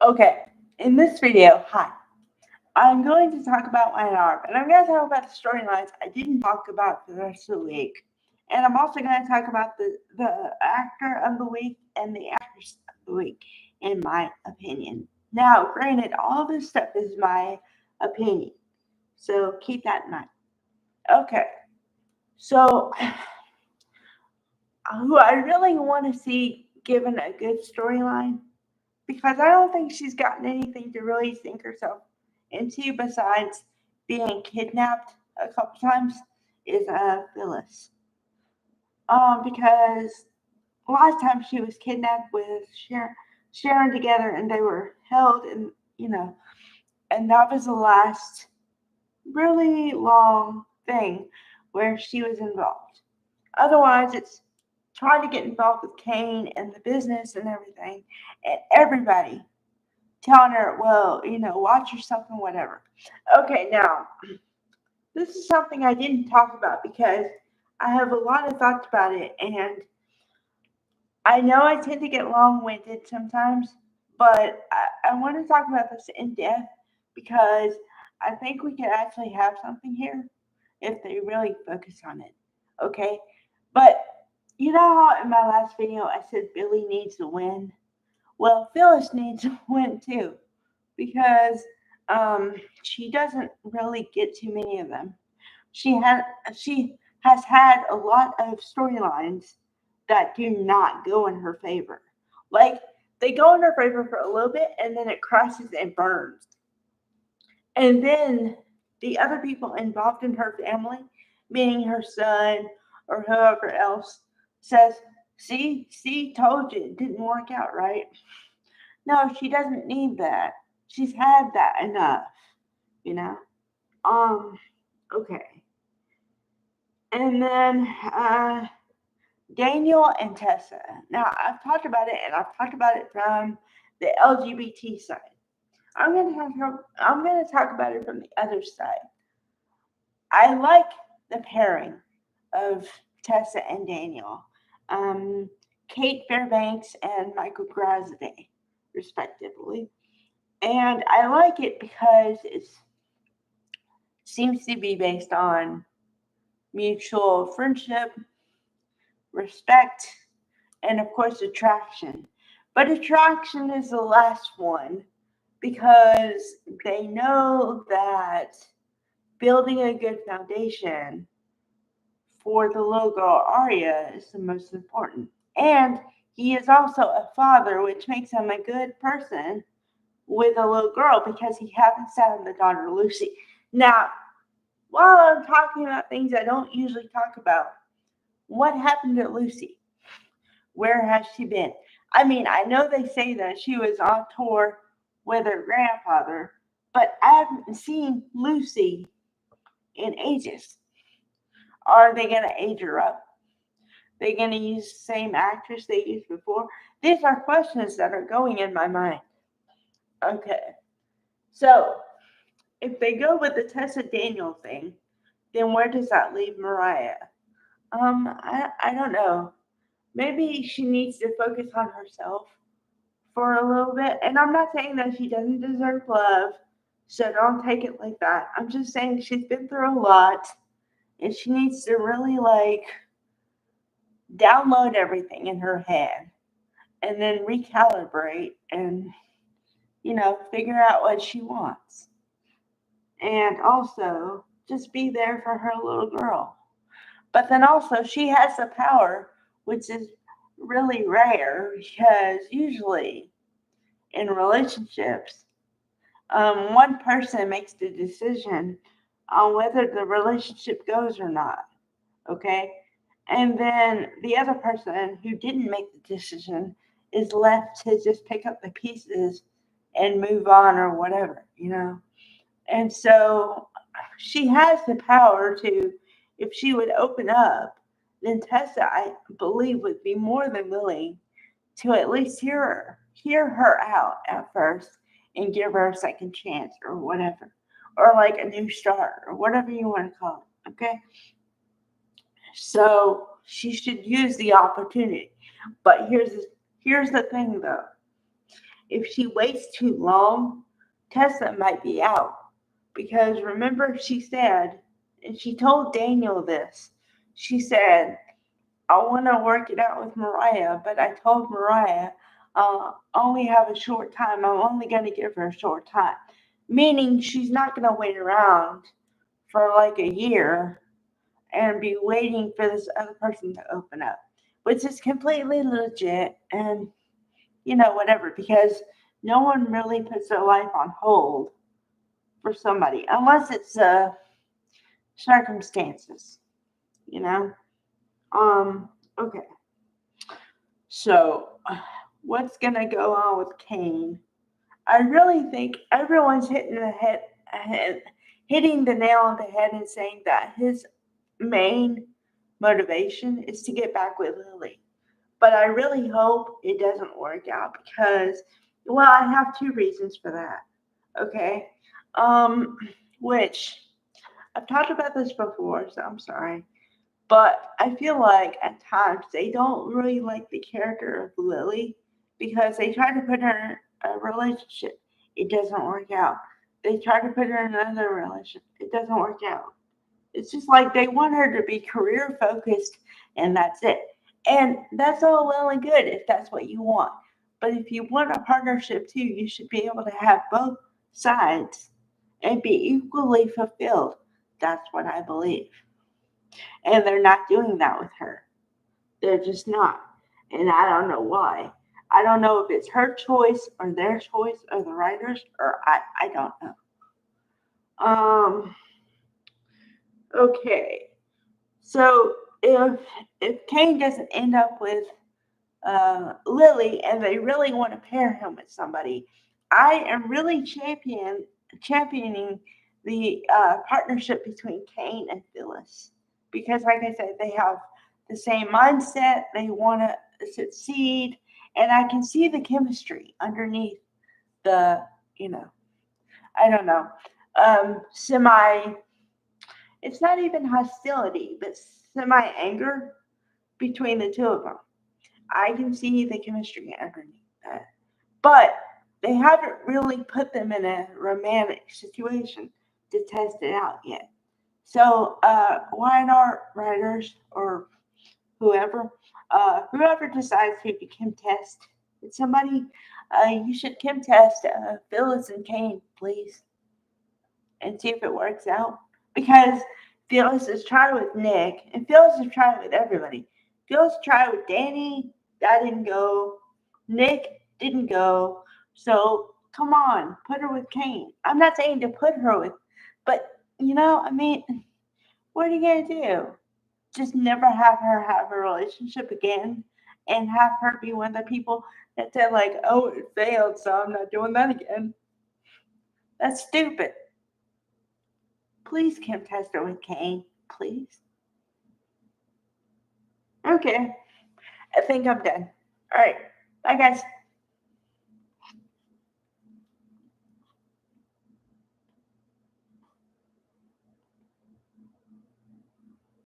Okay, in this video, hi, I'm going to talk about Y&R, but I'm going to talk about the storylines I didn't talk about for the rest of the week. And I'm also going to talk about the actor of the week and the actress of the week, in my opinion. Now, granted, all this stuff is my opinion, so keep that in mind. Okay, so who I really want to see given a good storyline, because I don't think she's gotten anything to really sink herself into besides being kidnapped a couple times, is Phyllis. Because last time she was kidnapped with Sharon together, and they were held, and and that was the last really long thing where she was involved. Otherwise, it's trying to get involved with Kane and the business and everything, and everybody telling her, well, watch yourself and whatever. Okay, now, this is something I didn't talk about because I have a lot of thoughts about it, and I know I tend to get long winded sometimes, but I want to talk about this in depth because I think we could actually have something here if they really focus on it. Okay? But you know how in my last video I said Billy needs to win? Well, Phyllis needs to win too because she doesn't really get too many of them. She has she has had a lot of storylines that do not go in her favor. Like they go in her favor for a little bit and then it crashes and burns. And then the other people involved in her family, meaning her son or whoever else, says, see, told you it didn't work out, right? No, she doesn't need that. She's had that enough, you know? Um, okay. And then Daniel and Tessa. Now, I've talked about it, and I've talked about it from the LGBT side. I'm going to talk about it from the other side. I like the pairing of Tessa and Daniel. Um, Kate Fairbanks and Michael Grasday, respectively. And I like it because it seems to be based on mutual friendship, respect, and of course, attraction. But attraction is the last one because they know that building a good foundation for the little girl Arya is the most important. And he is also a father, which makes him a good person with a little girl because he hasn't sat on the daughter Lucy. Now, while I'm talking about things I don't usually talk about, what happened to Lucy? Where has she been? I mean, I know they say that she was on tour with her grandfather, but I haven't seen Lucy in ages. Are they going to age her up? They going to use the same actress they used before? These are questions that are going in my mind. Okay, so if they go with the Tessa Daniel thing, then where does that leave Mariah? I don't know. Maybe she needs to focus on herself for a little bit. And I'm not saying that she doesn't deserve love, so don't take it like that. I'm just saying she's been through a lot and she needs to really download everything in her head and then recalibrate and figure out what she wants. And also just be there for her little girl. But then also she has the power, which is really rare because usually in relationships, one person makes the decision on whether the relationship goes or not. Okay? And then the other person who didn't make the decision is left to just pick up the pieces and move on or whatever. And so she has the power to, if she would open up, then Tessa, I believe, would be more than willing to at least hear her out at first and give her a second chance or whatever. Or like a new start or whatever you want to call it. Okay? So she should use the opportunity. But here's the thing though. if she waits too long, Tessa might be out. Because remember, she said, and she told Daniel this, she said, I want to work it out with Mariah, but I told Mariah, only have a short time. I'm only going to give her a short time. Meaning she's not going to wait around for like a year and be waiting for this other person to open up, which is completely legit and, whatever, because no one really puts their life on hold for somebody unless it's circumstances, you know? Okay. So, what's gonna go on with Kane? I really think everyone's hitting the nail on the head and saying that his main motivation is to get back with Lily. But I really hope it doesn't work out because, well, I have two reasons for that. Okay, which I've talked about this before, so I'm sorry. But I feel like at times they don't really like the character of Lily because they try to put her in a relationship. It doesn't work out. They try to put her in another relationship. It doesn't work out. It's just like they want her to be career focused and that's it. And that's all well and good if that's what you want. But if you want a partnership too, you should be able to have both sides and be equally fulfilled. That's what I believe. And they're not doing that with her. They're just not. And I don't know why. I don't know if it's her choice or their choice or the writers or I don't know. Okay. So if Kane doesn't end up with Lily and they really want to pair him with somebody, I am really championing the partnership between Kane and Phyllis because, like I said, they have the same mindset. They want to succeed, and I can see the chemistry underneath the, I don't know, semi. It's not even hostility, but semi anger between the two of them. I can see the chemistry underneath that. But they haven't really put them in a romantic situation to test it out yet. So, Y&R writers or whoever decides who to Kim test with somebody, you should Kim test Phyllis and Kane, please, and see if it works out. Because Phyllis has tried with Nick, and Phyllis has tried with everybody. Phyllis tried with Danny, that didn't go. Nick didn't go. So come on, put her with Kane. I'm not saying to put her with, but what are you gonna do? Just never have her have a relationship again, and have her be one of the people that said like, "Oh, it failed, so I'm not doing that again." That's stupid. Please, Kim, test her with Kane, please. Okay, I think I'm done. All right, bye, guys.